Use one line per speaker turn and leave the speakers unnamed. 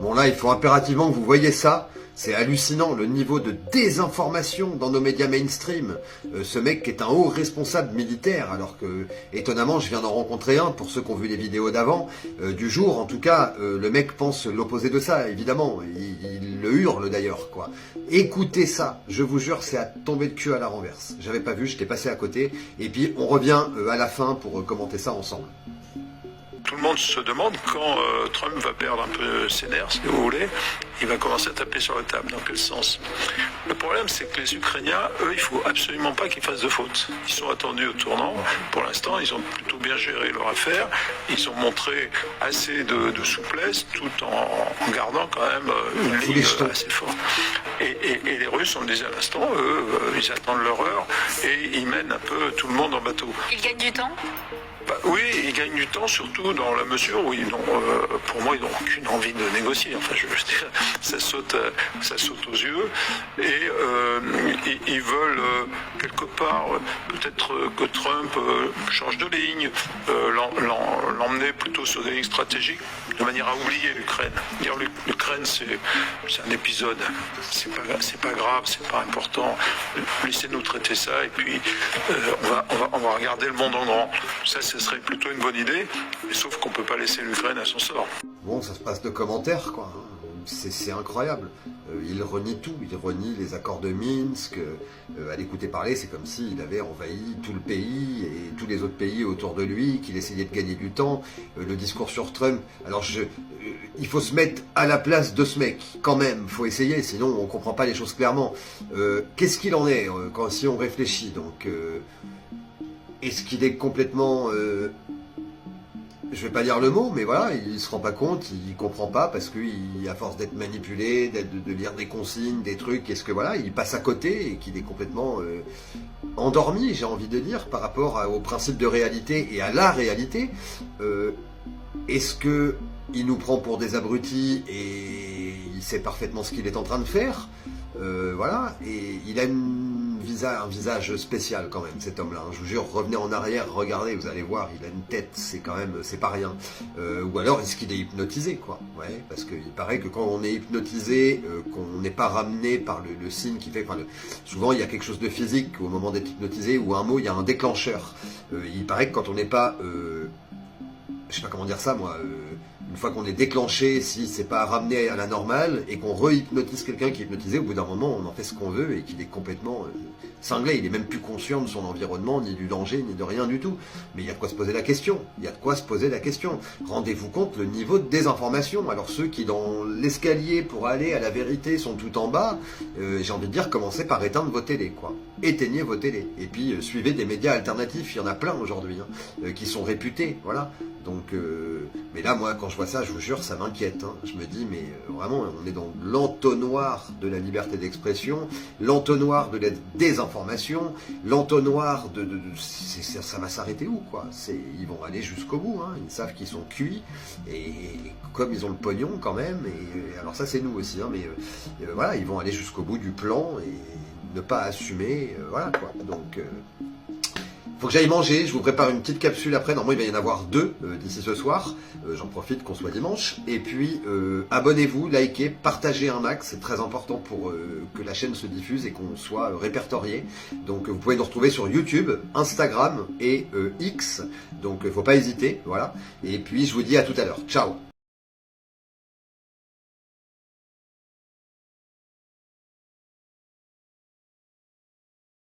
Bon là, il faut impérativement que vous voyez ça. C'est hallucinant, le niveau de désinformation dans nos médias mainstream. Ce mec qui est un haut responsable militaire, alors que, étonnamment, je viens d'en rencontrer un, pour ceux qui ont vu les vidéos d'avant, du jour, en tout cas, le mec pense l'opposé de ça, évidemment. Il le hurle d'ailleurs, quoi. Écoutez ça, je vous jure, c'est à tomber de cul à la renverse. J'avais pas vu, j'étais passé à côté. Et puis, on revient à la fin pour commenter ça ensemble.
Tout le monde se demande quand Trump va perdre un peu ses nerfs, si vous voulez, il va commencer à taper sur la table. Dans quel sens? Le problème, c'est que les Ukrainiens, eux, il faut absolument pas qu'ils fassent de fautes. Ils sont attendus au tournant. Pour l'instant, ils ont plutôt bien géré leur affaire. Ils ont montré assez de souplesse, tout en gardant quand même une ligne assez forte. Et les Russes, on le disait à l'instant, eux, ils attendent leur heure et ils mènent un peu tout le monde en bateau.
Ils gagnent du temps?
Oui, ils gagnent du temps, surtout dans la mesure où pour moi, ils n'ont aucune envie de négocier. Enfin, je veux dire, ça saute aux yeux. Et ils veulent, quelque part, peut-être que Trump change de ligne, l'emmener plutôt sur des lignes stratégiques, de manière à oublier l'Ukraine. L'Ukraine, c'est un épisode. C'est pas grave, c'est pas important. Laissez-nous traiter ça, et puis on va regarder le monde en grand. Ça, ce serait plutôt une bonne idée, mais sauf qu'on peut pas laisser l'Ukraine à son sort.
Bon, ça se passe de commentaires, quoi. C'est incroyable. Il renie tout. Il renie les accords de Minsk. À l'écouter parler, c'est comme s'il avait envahi tout le pays et tous les autres pays autour de lui, qu'il essayait de gagner du temps. Le discours sur Trump. Alors, il faut se mettre à la place de ce mec, quand même. Il faut essayer, sinon on comprend pas les choses clairement. Qu'est-ce qu'il en est si on réfléchit? Donc, est-ce qu'il est complètement... je vais pas dire le mot, mais voilà, il se rend pas compte, il comprend pas, parce qu'à force d'être manipulé, de lire des consignes, des trucs, est-ce que voilà, il passe à côté et qu'il est complètement endormi, j'ai envie de dire, par rapport au principe de réalité et à la réalité. Est-ce que il nous prend pour des abrutis et il sait parfaitement ce qu'il est en train de faire? Voilà, et il a un visage spécial quand même, cet homme-là. Je vous jure, revenez en arrière, regardez, vous allez voir, il a une tête, c'est quand même, c'est pas rien. Ou alors, est-ce qu'il est hypnotisé, quoi? Ouais, parce qu'il paraît que quand on est hypnotisé, qu'on n'est pas ramené par le signe qui fait, souvent il y a quelque chose de physique au moment d'être hypnotisé, ou un mot, il y a un déclencheur. Il paraît que quand on n'est pas, je sais pas comment dire ça, moi, une fois qu'on est déclenché, si c'est pas ramené à la normale et qu'on re-hypnotise quelqu'un qui est hypnotisé, au bout d'un moment, on en fait ce qu'on veut et qu'il est complètement cinglé. Il est même plus conscient de son environnement, ni du danger, ni de rien du tout. Mais il y a de quoi se poser la question. Il y a de quoi se poser la question. Rendez-vous compte le niveau de désinformation. Alors ceux qui, dans l'escalier pour aller à la vérité, sont tout en bas, j'ai envie de dire, commencez par éteindre vos télés, quoi. Éteignez vos télés. Et puis suivez des médias alternatifs. Il y en a plein aujourd'hui, qui sont réputés, voilà. Donc, mais là, moi, quand je vois ça, je vous jure, ça m'inquiète. Je me dis, mais vraiment, on est dans l'entonnoir de la liberté d'expression, l'entonnoir de la désinformation, l'entonnoir ça va s'arrêter où, quoi? Ils vont aller jusqu'au bout, ils savent qu'ils sont cuits, et comme ils ont le pognon quand même, et alors ça c'est nous aussi, mais voilà, ils vont aller jusqu'au bout du plan et ne pas assumer, voilà quoi. Donc... faut que j'aille manger, je vous prépare une petite capsule après, normalement il va y en avoir 2 d'ici ce soir, j'en profite qu'on soit dimanche, et puis abonnez-vous, likez, partagez un max, c'est très important pour que la chaîne se diffuse et qu'on soit répertorié, donc vous pouvez nous retrouver sur YouTube, Instagram et X, donc faut pas hésiter, voilà, et puis je vous dis à tout à l'heure, ciao.